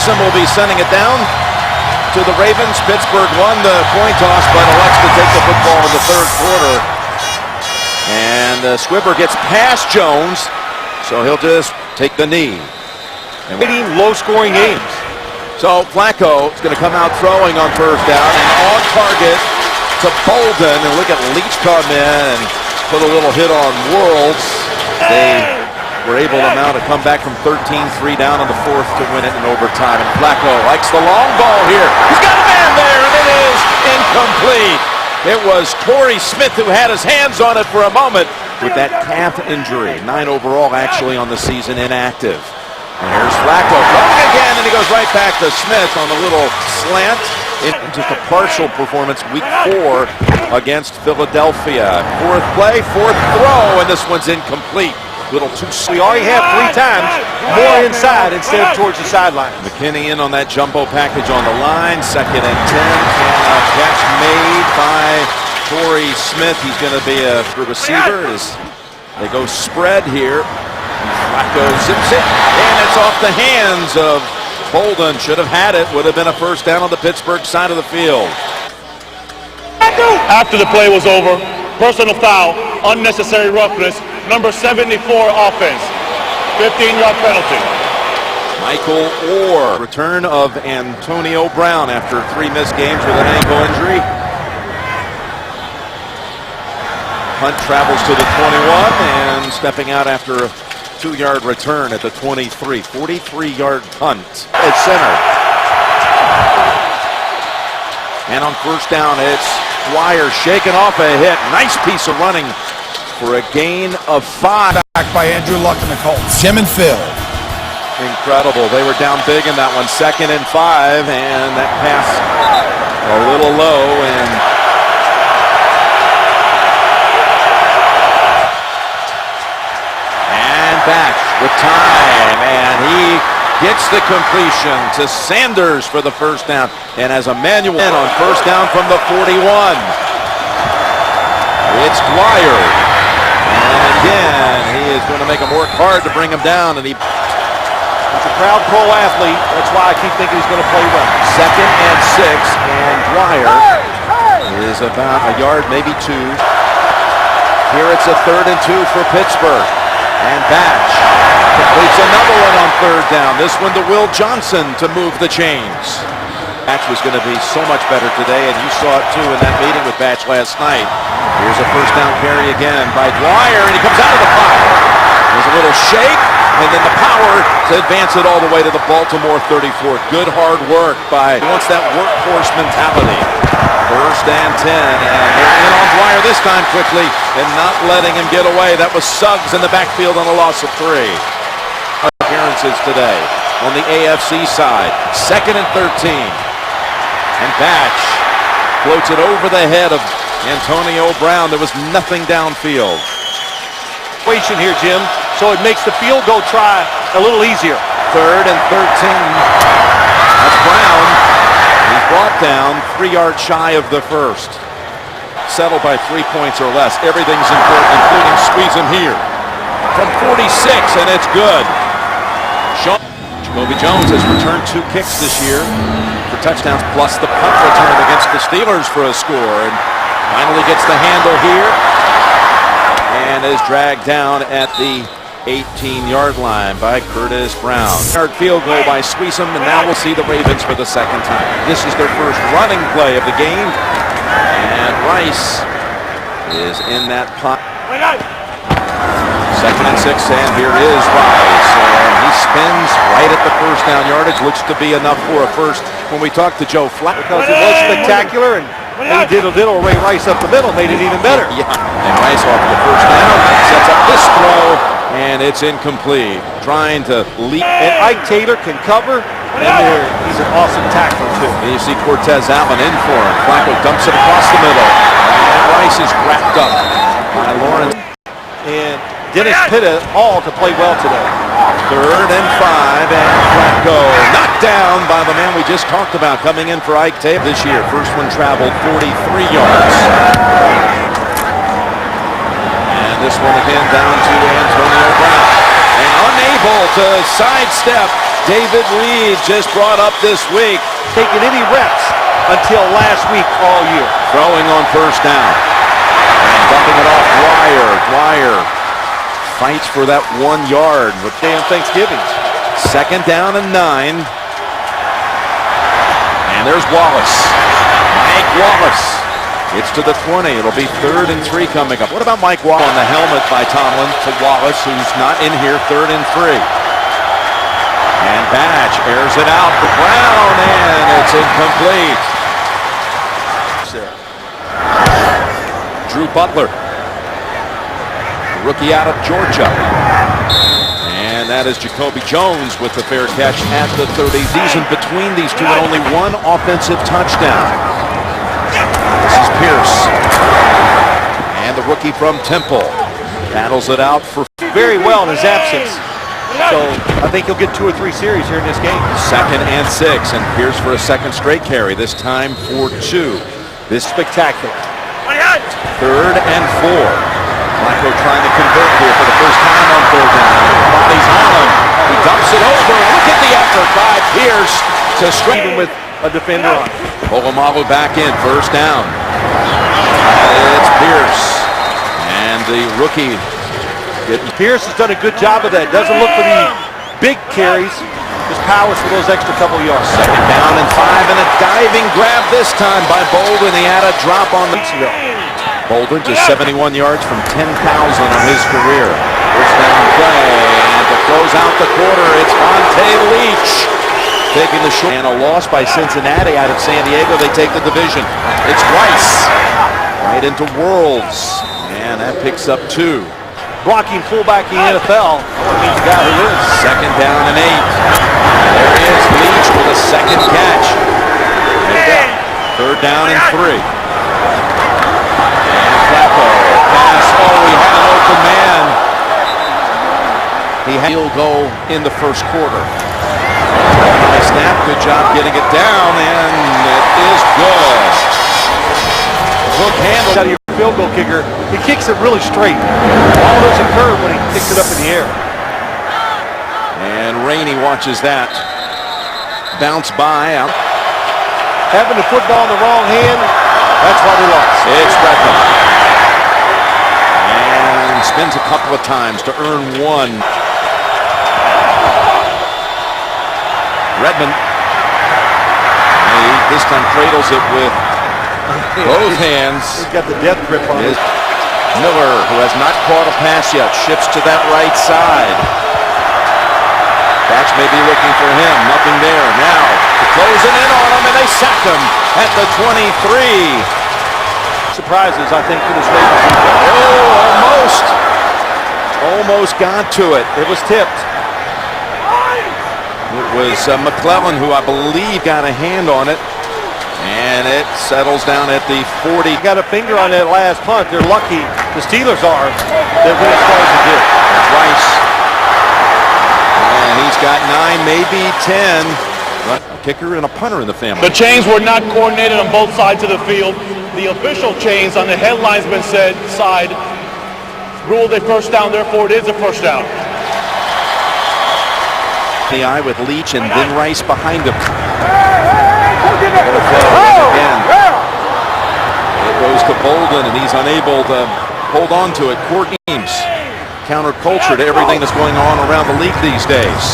Swayzem will be sending it down to the Ravens. Pittsburgh won the coin toss, but elects to take the football in the third quarter. And Squibber gets past Jones, so he'll just take the knee. And low-scoring games. So Flacco is going to come out throwing on first down and on target to Bolden. And look at Leach come in and put a little hit on Worlds. They were able now to come back from 13-3 down in the fourth to win it in overtime. And Flacco likes the long ball here. He's got a man there, and it is incomplete. It was Torrey Smith who had his hands on it for a moment with that calf injury. 9 overall actually on the season, inactive. And here's Flacco going again, and he goes right back to Smith on the little slant. Just a partial performance week 4 against Philadelphia. Fourth play, fourth throw, and this one's incomplete. Little too slow. We already have 3 times more inside instead of towards the sideline. McKinney in on that jumbo package on the line. 2nd and 10. And a catch made by Torrey Smith. He's going to be a receiver as they go spread here. Flacco zips it, and it's off the hands of Bolden. Should have had it. Would have been a first down on the Pittsburgh side of the field. After the play was over, personal foul, unnecessary roughness, number 74 offense, 15-yard penalty. Michael Orr, return of Antonio Brown after 3 missed games with an ankle injury. Hunt travels to the 21 and stepping out after a 2-yard return at the 23. 43-yard punt at center. And on first down, it's Dwyer shaking off a hit. Nice piece of running for a gain of 5. Back by Andrew Luck and the Colts. Jim and Phil. Incredible. They were down big in that one. 2nd and 5, and that pass a little low, and back with time, and he gets the completion to Sanders for the first down, and as Emmanuel on first down from the 41. It's Dwyer, and again he is going to make him work hard to bring him down, and he's a proud pro athlete. That's why I keep thinking he's going to play well. 2nd and 6, and Dwyer is about a yard, maybe 2. Here it's a 3rd and 2 for Pittsburgh. And Batch completes another one on third down. This one to Will Johnson to move the chains. Batch was going to be so much better today, and you saw it too in that meeting with Batch last night. Here's a first down carry again by Dwyer, and he comes out of the pocket. There's a little shake, and then the power to advance it all the way to the Baltimore 34. Good hard work by, he wants that workhorse mentality. First and 10, and they're in on Dwyer this time quickly and not letting him get away. That was Suggs in the backfield on a loss of 3. Appearances today on the AFC side. 2nd and 13, and Batch floats it over the head of Antonio Brown. There was nothing downfield. Here, Jim, so it makes the field goal try a little easier. 3rd and 13. That's Brown. He's brought down 3 yards shy of the first. Settled by 3 points or less. Everything's important, including squeeze him here. From 46, and it's good. Jacoby Jones has returned 2 kicks this year for touchdowns, plus the punt return against the Steelers for a score. And finally gets the handle here, and is dragged down at the 18-yard line by Curtis Brown. Yard field goal by Swayzem, and now we'll see the Ravens for the 2nd time. This is their first running play of the game, and Rice is in that punt. 2nd and 6, and here is Rice, and he spins right at the first down yardage. Looks to be enough for a first. When we talked to Joe Flacco, because it was spectacular, and he diddle Ray Rice up the middle, made it even better. Yeah, and Rice off the first down, sets up this throw, and it's incomplete. Trying to leap. And Ike Taylor can cover, and he's an awesome tackler too. And you see Cortez Allen in for him. Flacco dumps it across the middle, and Rice is wrapped up by Lawrence. And Dennis Pitta all to play well today. 3rd and 5, and Flacco knocked down by the man we just talked about coming in for Ike Taylor this year. First one traveled 43 yards. And this one again down to Antonio Brown. And unable to sidestep David Reed just brought up this week. Taking any reps until last week all year. Throwing on first down. And dumping it off Dwyer. Dwyer fights for that 1 yard. With Damn Thanksgiving. second down and 9. And there's Wallace. Mike Wallace. It's to the 20. It'll be 3rd and 3 coming up. What about Mike Wallace on the helmet by Tomlin to Wallace, who's not in here, 3rd and 3. And Batch airs it out for Brown, and it's incomplete. Drew Butler, rookie out of Georgia. And that is Jacoby Jones with the fair catch at the 30. Season between these two and only 1 offensive touchdown. This is Pierce. And the rookie from Temple battles it out for Very well in his absence. So I think he'll get 2 or 3 series here in this game. 2nd and 6. And Pierce for a second straight carry, this time for 2. This Spectacular. 3rd and 4. Flacco trying to convert here for the first time on 3rd down. Bodies on him. He dumps it over. Look at the effort by Pierce to straighten Even with a defender on. Polamalu back in, 1st down. It's Pierce. And the rookie getting Pierce has done a good job of that. Doesn't look for the big carries. Just powers for those extra couple yards. 2nd down and 5, and a diving grab this time by Bolden. He had a drop on the Bolden just 71 yards from 10,000 on his career. First down play, and to close out the quarter, it's Vontae Leach taking the short. And a loss by Cincinnati out of San Diego. They take the division. It's Rice right into Worlds, and that picks up 2. Blocking fullback in the NFL. He's the guy who is. 2nd down and 8. There is Leach with a second catch. And 3rd down and 3. And Flacco pass. Oh, he had an open man. He had a field goal in the first quarter. Nice snap. Good job getting it down, and it is good. Hook handle. Out of your field goal kicker, he kicks it really straight. Ball doesn't curve when he kicks it up in the air. And Rainey watches that. Bounce by. Out. Having the football in the wrong hand, that's why they lost. It's Redmond. And spins a couple of times to earn 1. Redmond. He this time cradles it with both hands. He's got the death grip on it. Miller, who has not caught a pass yet, shifts to that right side. Batch may be looking for him. Nothing there. Now, closing in on him, and they sack him at the 23. Surprises, I think, for this Ravens. Oh, almost got to it. It was tipped. It was McClellan who I believe got a hand on it. And it settles down at the 40. Got a finger on that last punt. They're lucky, the Steelers are, that went as far as they did. Rice. And he's got 9, maybe 10. A kicker and a punter in the family. The chains were not coordinated on both sides of the field. The official chains on the headlinesman side ruled a first down, therefore it is a first down. The eye with Leach and then Rice behind him. Again. It goes to Bolden, and he's unable to hold on to it. Court Eames, counterculture to everything that's going on around the league these days.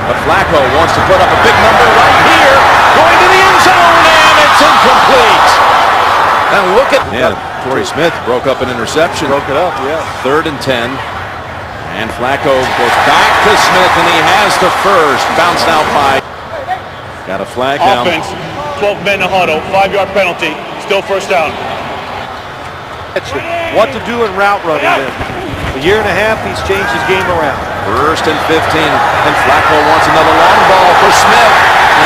But Flacco wants to put up a big number right here, going to the end zone, and it's incomplete. Now look at Torrey Smith broke up an interception. Broke it up, yeah. 3rd and 10. And Flacco goes back to Smith, and he has the first. Bounced out by. Got a flag down. Offense, 12 men in a huddle, 5-yard penalty, still first down. What to do in route running then. A year and a half, he's changed his game around. 1st and 15, and Flacco wants another long ball for Smith,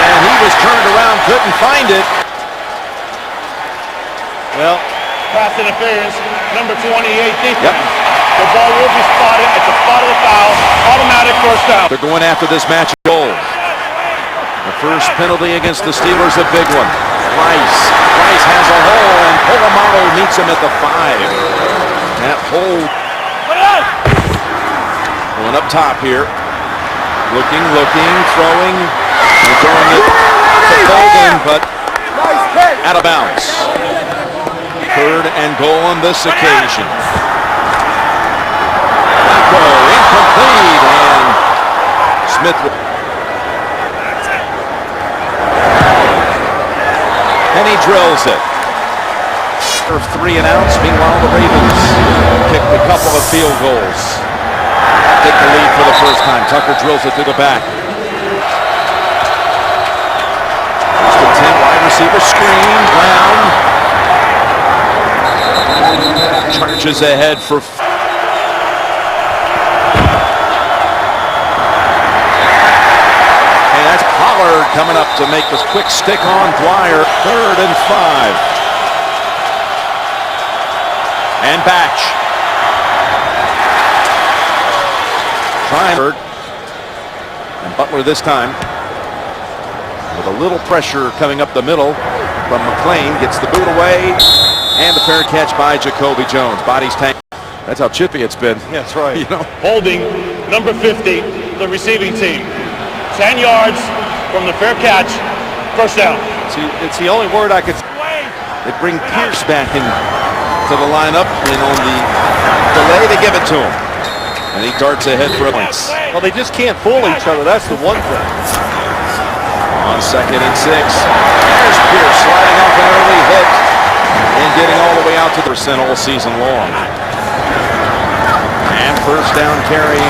and he was turned around, couldn't find it. Well, Pass interference, number 28 defense. Yep. The ball will be spotted at the spot of the foul, automatic first down. They're going after this match goal. The first penalty against the Steelers, a big one. Rice has a hole, and Polamalu meets him at the 5. That hole going up top here. Looking, throwing, and throwing it to Bolden, but out of bounds. 3rd and goal on this occasion. Flacco, incomplete, and Smith. And he drills it. For 3 and outs. Meanwhile, the Ravens kicked a couple of field goals. Take the lead for the first time. Tucker drills it through the back. First and 10, wide receiver screen. Brown charges ahead for. And that's Pollard coming up to make this quick stick on Dwyer. 3rd and 5. And Batch. Trying. And Butler this time. With a little pressure coming up the middle from McLean. Gets the boot away. And the fair catch by Jacoby Jones. Bodies tank. That's how chippy it's been. Yeah, that's right. You know. Holding number 50, the receiving team. 10 yards from the fair catch. First down. See, it's the only word I could. They bring Pierce back in to the lineup, and on the delay they give it to him. And he darts ahead for points. Well, they just can't fool each other. That's the one thing. On 2nd and 6. There's Pierce sliding off an early hit and getting all the way out to the percent all season long. And first down carry,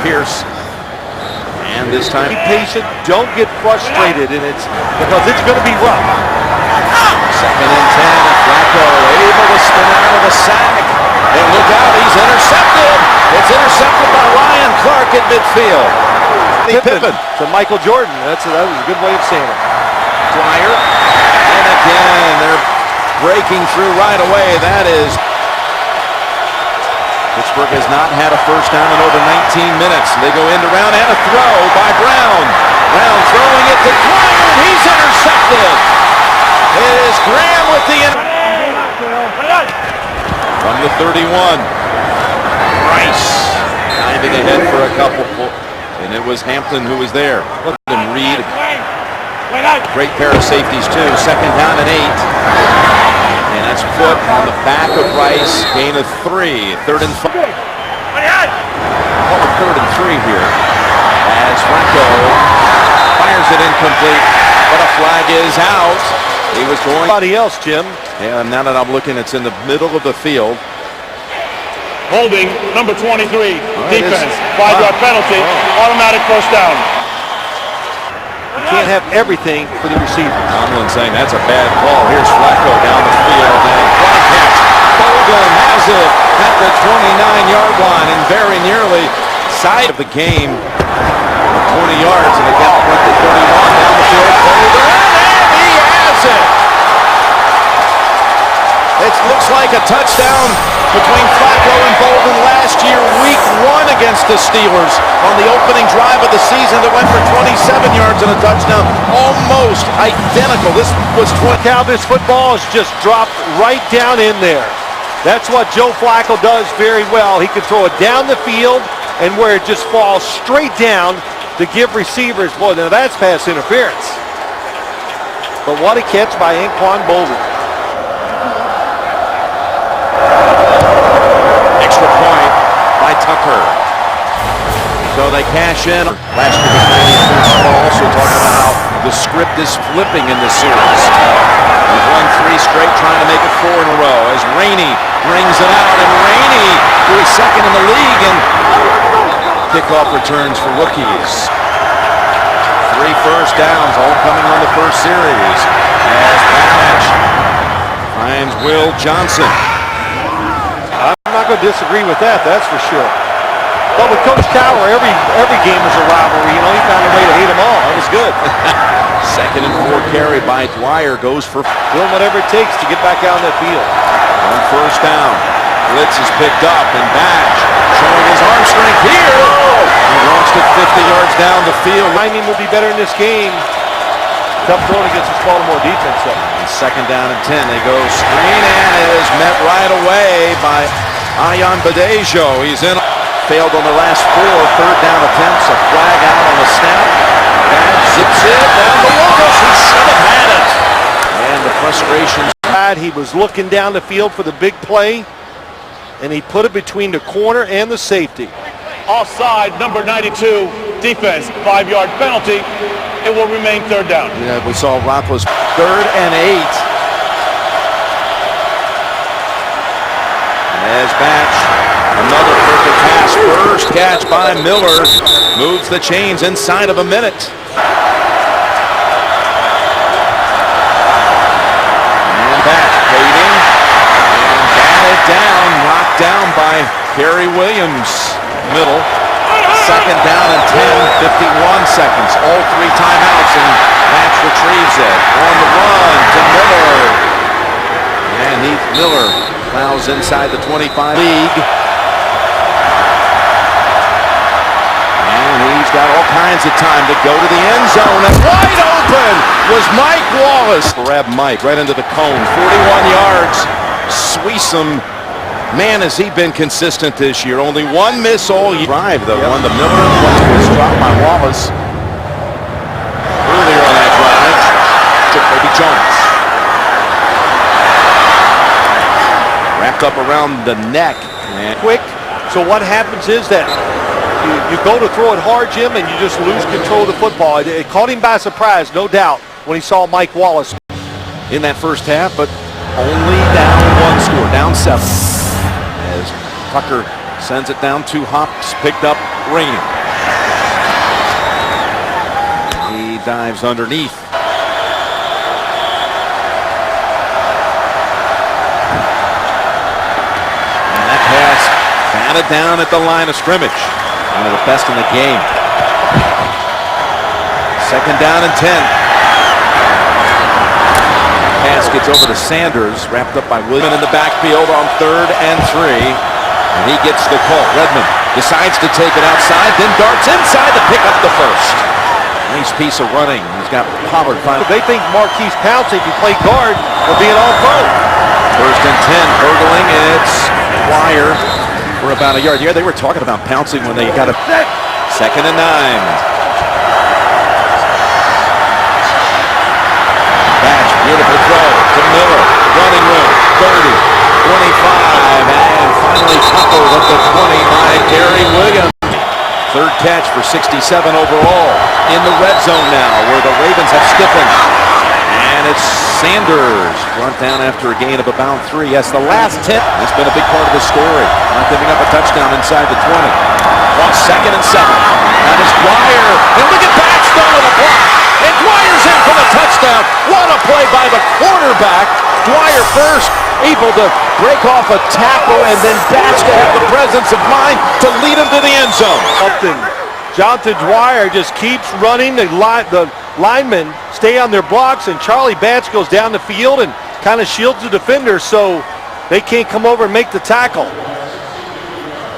Pierce. And this time Be patient. Don't get frustrated, and because it's going to be rough. 2nd and 10, and Flacco able to spin out of the sack. And look out, he's intercepted. It's intercepted by Ryan Clark at midfield. Pippen to Michael Jordan. That was a good way of saying it. Dwyer. And again, they're breaking through right away. That is. Pittsburgh has not had a first down in over 19 minutes. They go into round and a throw by Brown. Brown throwing it to Dwyer, and he's intercepted. It is Graham with the from the 31. Rice diving ahead for a couple, and it was Hampton who was there. Look at him, Reed. Great pair of safeties too. 2nd down and 8. And that's put on the back of Rice. Gain of 3. 3rd and 5. Call it 3rd and 3 here. As Flacco fires it incomplete, but a flag is out. He was going. Somebody else, Jim. Yeah, now that I'm looking, it's in the middle of the field. Holding number 23, defense. 5-yard penalty, automatic first down. You can't have everything for the receiver. Tomlin saying that's a bad call. Here's Flacco down the field. And fly catch. Bolden has it at the 29-yard line and very nearly side of the game. 20 yards, and they get with the 31 down the field. Bolden, and he has it. It looks like a touchdown between Flacco and Bolden last year, week 1 against the Steelers on the opening drive of the season that went for 27 yards and a touchdown. Almost identical. This was 20. Cowboys football has just dropped right down in there. That's what Joe Flacco does very well. He can throw it down the field and where it just falls straight down to give receivers. Boy, now that's pass interference. But what a catch by Anquan Bolden. Extra point by Tucker. So they cash in. Last year was 93 small, so talking about how the script is flipping in this series. We've won 3 straight, trying to make it 4 in a row as Rainey brings it out, and Rainey, who is 2nd in the league, and kickoff returns for rookies. 3 first downs, all coming on the first series. As Batch finds Will Johnson. I'm not going to disagree with that, that's for sure. But with Coach Tower, every game is a rivalry. You know, he found a way to hate them all. That was good. 2nd and 4 carry by Dwyer goes for Doing whatever it takes to get back out on that field. on first down. Blitz is picked up, and Batch showing his arm strength here. He launched it 50 yards down the field. Timing will be better in this game. Tough throwing against this Baltimore defense, though. And 2nd down and 10. They go screen, and it is met right away by Ayan Badejo. He's in. failed on the last 4 third down attempts. A flag out on the snap. That zips it down to Wallace. He should have had it. And the frustration. He was looking down the field for the big play, and he put it between the corner and the safety. Offside, number 92, defense, 5-yard penalty. It will remain third down. Yeah, we saw Roethlisberger 3rd and 8. As Batch, another perfect pass. First catch by Miller. Moves the chains inside of a minute. And Batch waiting. And batted down. Knocked down by Kerry Williams. Middle. 2nd down and 10. 51 seconds. All 3 timeouts. And Batch retrieves it. On the run to Miller. And Heath Miller fouls inside the 25 league. And he's got all kinds of time to go to the end zone. And wide open was Mike Wallace. Grab Mike right into the cone. 41 yards. Sweesum. Man, has he been consistent this year. Only 1 miss all year. Drive, though. One to Miller. One was dropped by Wallace. Earlier on that drive, Jacoby Jones. Wrapped up around the neck. And Quick. So what happens is that you go to throw it hard, Jim, and you just lose control of the football. It caught him by surprise, no doubt, when he saw Mike Wallace in that first half, but only down 1 score, down 7. As Tucker sends it down 2 hops, picked up Rainey. He dives underneath. And that pass batted down at the line of scrimmage. One of the best in the game. 2nd down and 10. Pass gets over to Sanders, wrapped up by Williams in the backfield on 3rd and 3. And he gets the call. Redmond decides to take it outside, then darts inside to pick up the first. Nice piece of running. He's got Pollard finally. They think Marquise Pouncey, if he played guard, will be an all-pro. 1st and 10, hurdling, and it's Dwyer for about a yard. Yeah, they were talking about pouncing when they got a 2nd and 9. Batch, beautiful throw to Miller. Running room, 30, 25, and finally tackled at the 20 by Kerry Williams. 3rd catch for 67 overall. In the red zone now, where the Ravens have stiffened. And it's Sanders brought down after a gain of about 3. Yes, the last 10 has been a big part of the story. Not giving up a touchdown inside the 20. On 2nd and 7. That is Dwyer. And look at Batch throwing a block. And Dwyer's in for the touchdown. What a play by the quarterback. Dwyer first, able to break off a tackle, and then Batch to have the presence of mind to lead him to the end zone. Jonathan Dwyer just keeps running. The linemen stay on their blocks, and Charlie Batch goes down the field and kind of shields the defender so they can't come over and make the tackle.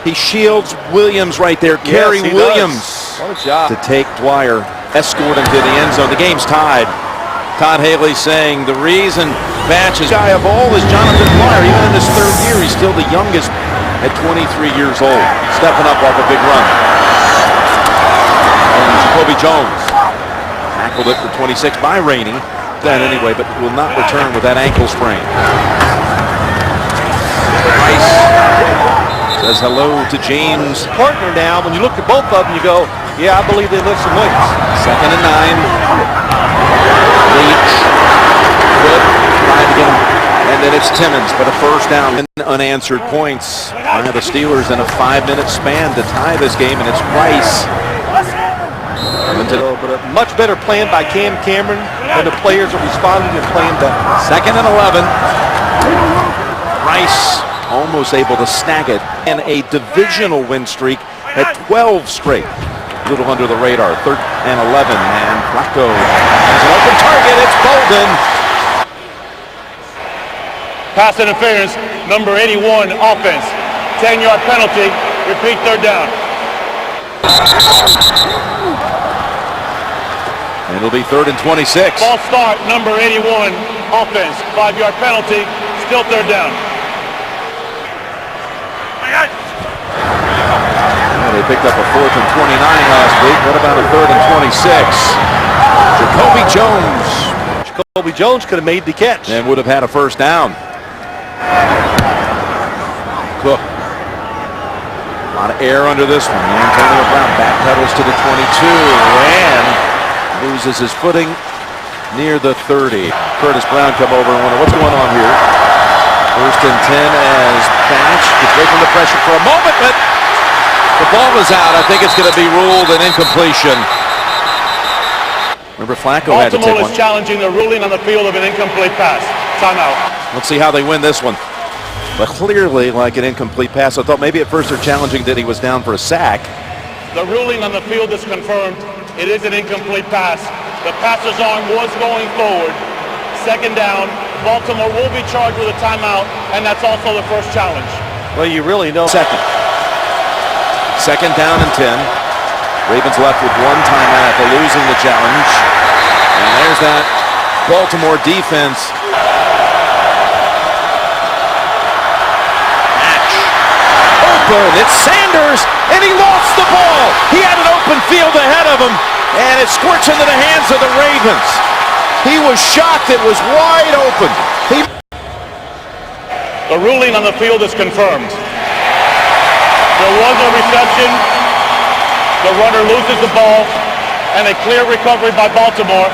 He shields Williams right there. Yes, Kerry he Williams does. What a job. to take Dwyer, escort him to the end zone. The game's tied. Todd Haley saying the reason Batch is guy of all is Jonathan Dwyer. Even in his 3rd year, he's still the youngest at 23 years old. Stepping up off a big run. And Jacoby Jones tackled it for 26 by Rainey. That anyway, but will not return with that ankle sprain. Rice says hello to James. Partner now, when you look at both of them, you go, yeah, I believe they lift some weights. 2nd and 9. Leach. Good. Trying to get him. And then it's Timmons, but a 1st down. Unanswered points by the Steelers in a 5-minute span to tie this game, and it's Rice. But a much better plan by Cam Cameron, and the players are responding and playing better. 2nd and 11. Rice almost able to snag it in a divisional win streak at 12 straight. A little under the radar. 3rd and 11, and Flacco has an open target. It's Bolden. Pass interference, number 81, offense. 10-yard penalty. Repeat, 3rd down. And it'll be 3rd and 26. False start, number 81, offense. 5-yard penalty. Still 3rd down. picked up a 4th and 29 last week. What about a 3rd and 26? Jacoby Jones. Jacoby Jones could have made the catch. And would have had a first down. Cook. A lot of air under this one. Antonio Brown backpedals to the 22 and loses his footing near the 30. Curtis Brown come over and wonder what's going on here. 1st and 10 as Batch gets away from the pressure for a moment, but the ball is out. I think it's going to be ruled an incompletion. Remember, Flacco had to take Baltimore one. is challenging the ruling on the field of an incomplete pass. Timeout. Let's see how they win this one. But clearly like an incomplete pass. I thought maybe at first they're challenging that he was down for a sack. The ruling on the field is confirmed. It is an incomplete pass. The passer's arm was going forward. 2nd down. Baltimore will be charged with a timeout, and that's also the first challenge. Well, you really know. 2nd down and 10. Ravens left with 1 timeout after losing the challenge. And there's that Baltimore defense. Match. Open. It's Sanders, and he lost the ball. He had an open field ahead of him, and it squirts into the hands of the Ravens. He was shocked. It was wide open. The ruling on the field is confirmed. There was a reception. The runner loses the ball, and a clear recovery by Baltimore.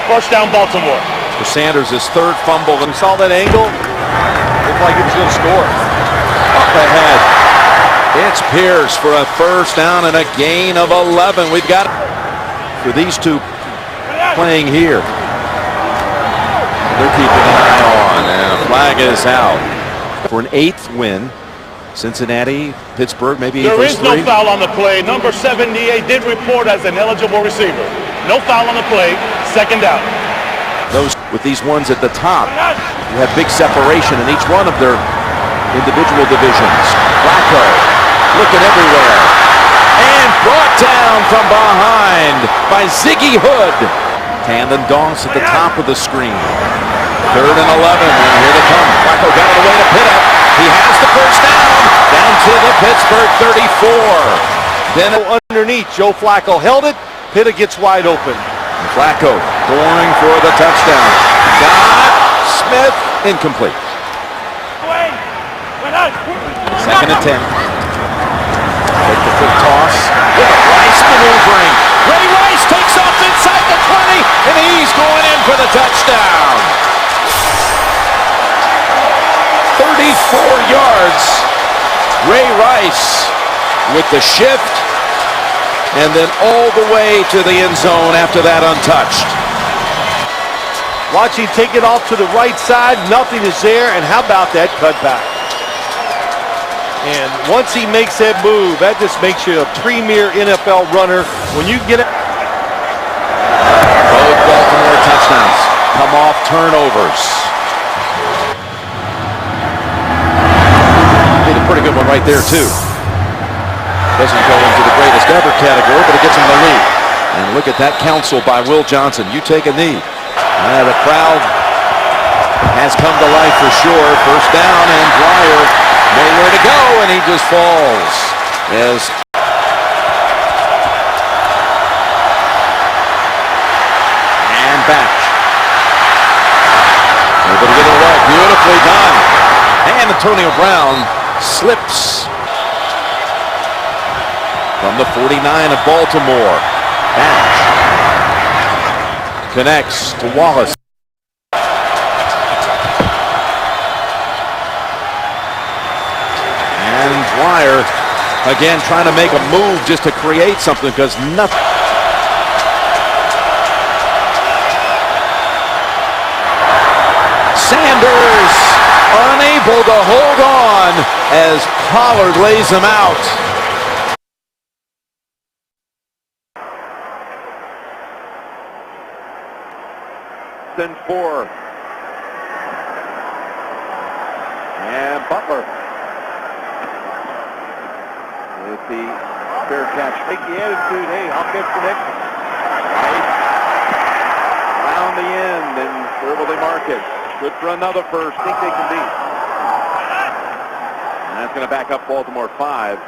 First down, Baltimore. For Sanders, his 3rd fumble. You saw that angle? Looked like he was going to score. Up ahead. It's Pierce for a first down and a gain of 11. We've got for these two playing here. They're keeping an eye on, and a flag is out for an 8th win. Cincinnati, Pittsburgh, maybe There first is no 3. foul on the play. Number 78 did report as an eligible receiver. No foul on the play. 2nd down. Those with these ones at the top, you have big separation in each one of their individual divisions. Flacco looking everywhere and brought down from behind by Ziggy Hood. Tandon Doss at the top of the screen. 3rd and 11, and here they come. Flacco got it away to Pitta. He has the first down to the Pittsburgh 34. Then Underneath, Joe Flacco held it. Pitta gets wide open. Flacco going for the touchdown. Got Smith, incomplete. 2nd and 10. Take the quick toss. With Rice maneuvering. Ray Rice takes off inside the 20, and he's going in for the touchdown. 34 yards. Ray Rice with the shift, and then all the way to the end zone after that untouched. Watch him take it off to the right side. Nothing is there, and how about that cutback? And once he makes that move, that just makes you a premier NFL runner. When you get it. Both Baltimore touchdowns come off turnovers. Made a pretty good one right there, too. Doesn't go into the greatest ever category, but it gets him the lead. And look at that counsel by Will Johnson. You take a knee. The crowd has come to life for sure. First down, and Dwyer nowhere to go, and he just falls. As and back. Able to get it away. Beautifully done. And Antonio Brown slips from the 49 of Baltimore. Batch connects to Wallace. And Dwyer again trying to make a move just to create something because nothing. Sanders unable to hold on as Pollard lays him out. Then 4. And Butler with the fair catch. Take the attitude. Hey, I'll catch the next one. Right around the end, and where will they mark it? Good for another first. Think they can beat. And that's going to back up Baltimore 5.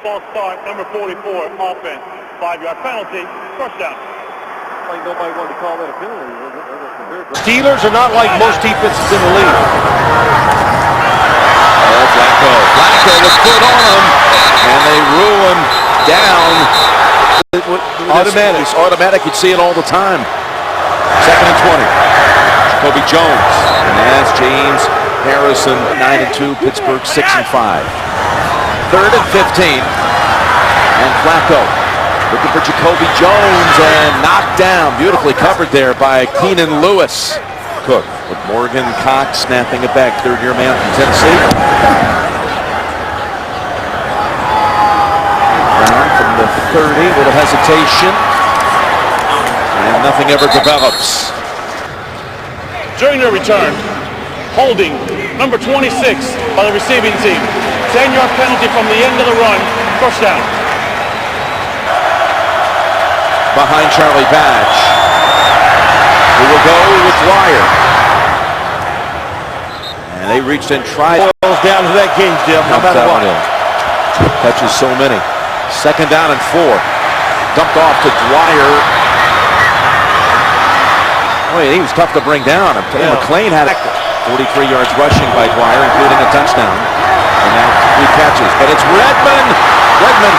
false start, number 44, offense. 5-yard penalty, first down. Like nobody wanted to call that a penalty. Steelers are not like most defenses in the league. Oh, Flacco. Flacco was put on him, and they ruin down. Automatic. It's automatic. You'd see it all the time. 2nd and 20. Jacoby Jones. And that's James Harrison, 9-2. Pittsburgh, 6-5. 3rd and 15. And Flacco looking for Jacoby Jones and knocked down. Beautifully covered there by Keenan Lewis. Cook with Morgan Cox snapping it back. 3rd-year man from Tennessee. Brown from the 30. Little hesitation. And nothing ever develops. During the return, holding number 26 by the receiving team. 10-yard penalty from the end of the run, first down. Behind Charlie Batch, who will go with Dwyer. And they reached and tried. Boils down to that game, Jim, no matter what. Catches so many. 2nd down and 4. Dumped off to Dwyer. Oh, he was tough to bring down. McLean had 43 yards rushing by Dwyer, including a touchdown. And now 3 catches. But it's Redmond. Redmond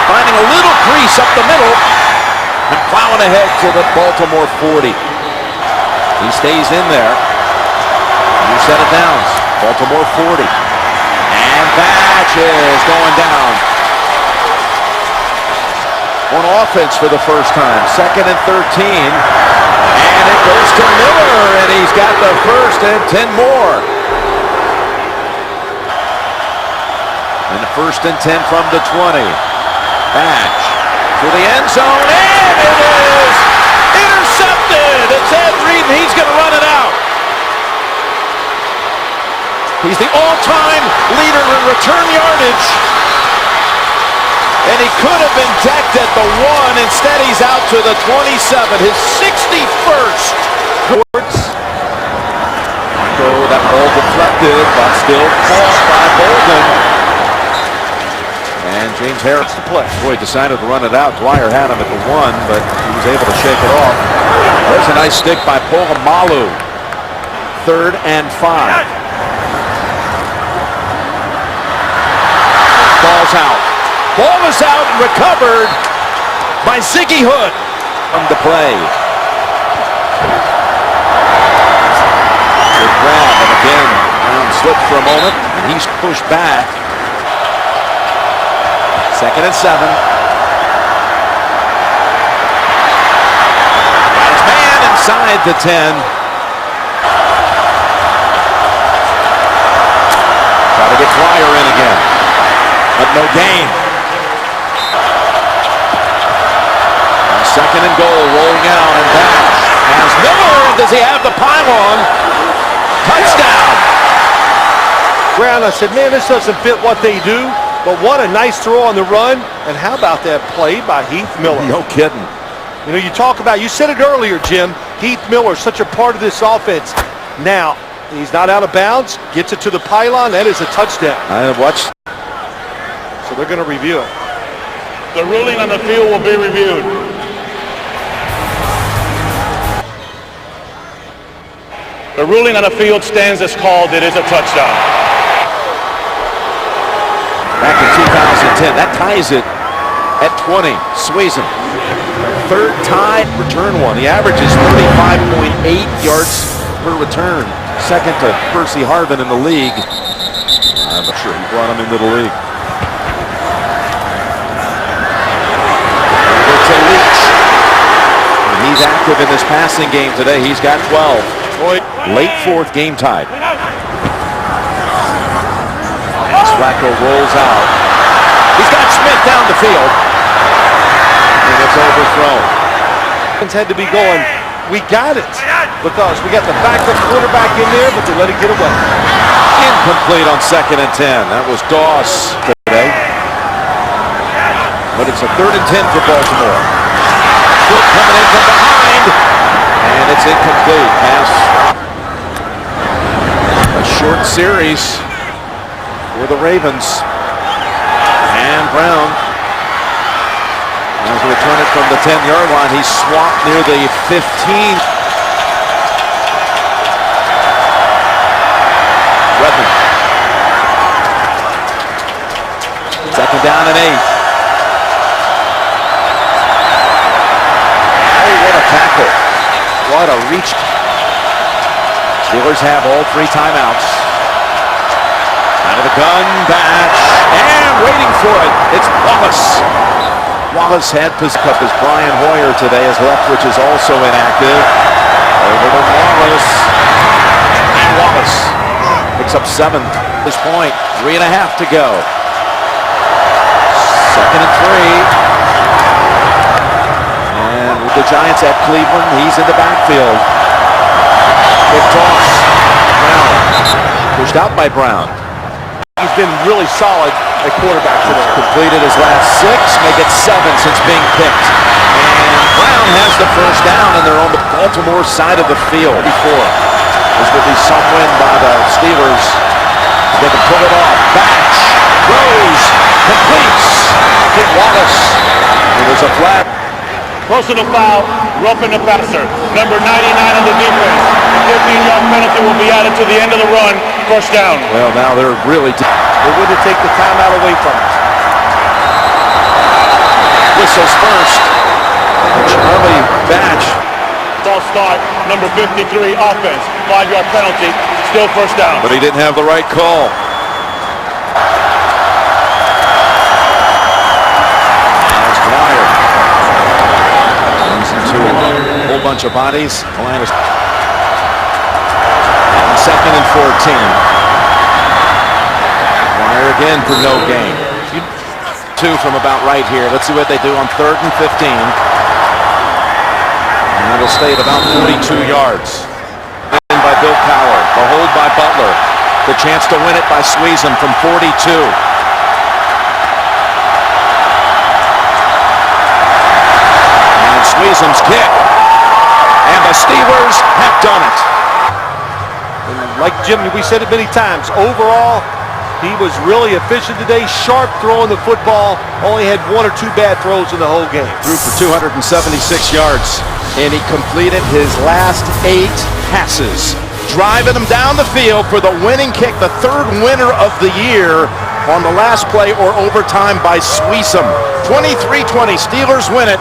finding a little crease up the middle and plowing ahead to the Baltimore 40. He stays in there. New set of downs. Baltimore 40. And Batch is going down. On offense for the first time. 2nd and 13. And it goes to Miller, and he's got the first and 10 more. And the 1st and 10 from the 20. Batch to the end zone, and it is intercepted. It's Ed Reed, and he's going to run it out. He's the all-time leader in return yardage. And he could have been decked at the 1. Instead, he's out to the 27. His 61st. So that ball deflected, but still caught by Bolden. And James Harris to play. Boy, decided to run it out. Dwyer had him at the 1, but he was able to shake it off. There's a nice stick by Polamalu. 3rd and 5. Ball's out. Ball is out and recovered by Ziggy Hood. On the play. Good grab, and again, Brown slipped for a moment, and he's pushed back. 2nd and 7. Got his man inside the 10. Try to get Dwyer in again, but no gain. 2nd and goal, rolling out, and Batch has Miller. Does he have the pylon? Touchdown! Brown, I said, man, this doesn't fit what they do, but what a nice throw on the run. And how about that play by Heath Miller? No kidding. You know, you talk about, you said it earlier, Jim, Heath Miller, such a part of this offense. Now, he's not out of bounds, gets it to the pylon, that is a touchdown. I watched. So they're going to review it. The ruling on the field will be reviewed. The ruling on the field stands as called. It is a touchdown. Back in 2010, that ties it at 20. Swayzen, 3rd tie, return one. The average is 35.8 yards per return. 2nd to Percy Harvin in the league. I'm not sure he brought him into the league. It's a Leach. And he's active in this passing game today. He's got 12. Late 4th, game tied. As Flacco rolls out. He's got Smith down the field. And it's overthrown. Had to be going, we got it. Because we got the backup quarterback in there, but they let it get away. Incomplete on 2nd and 10. That was Doss today. But it's a 3rd and 10 for Baltimore. Cook coming in from behind. And it's incomplete. Pass. A short series for the Ravens. And Brown. As we return it from the 10-yard line, he's swapped near the 15. Redmond. Second down and 8. Oh, what a tackle. What a reach. Steelers have all 3 timeouts. Out of the gun, Batch, and waiting for it, it's Wallace. Wallace had picked up as Brian Hoyer today, as Leftwich is also inactive. Over to Wallace. And Wallace picks up 7 at this point. 3.5 to go. Second and 3. And with the Giants at Cleveland, he's in the backfield. Good toss. Brown. Pushed out by Brown. He's been really solid at quarterback today. Completed his last 6, make it 7 since being picked. And Brown has the first down, and they're on the Baltimore side of the field. Before this would be some win by the Steelers. They can pull it off. Batch throws, completes. Hit Wallace. It was a flag. Close to the foul, roughing the passer. Number 99 on the defense. The 15-yard penalty will be added to the end of the run. First down. Well, now they're really... They wouldn't take the timeout away from us. Whistles first. Charlie Batch. False start, number 53, offense. 5-yard penalty, still first down. But he didn't have the right call. As Dwyer runs into a whole bunch of bodies. Atlanta's and second and 14. Dwyer again for no gain. 2 from about right here. Let's see what they do on 3rd and 15. And it'll stay at about 42 yards. In by Bill Power. The hold by Butler. The chance to win it by Sweezum from 42. And Sweezum's kick. And the Steelers have done it. And like Jim, we said it many times, overall, he was really efficient today, sharp throwing the football, only had 1 or 2 bad throws in the whole game. Threw for 276 yards, and he completed his last 8 passes, driving them down the field for the winning kick, the 3rd winner of the year on the last play or overtime by Sweezum. 23-20, Steelers win it.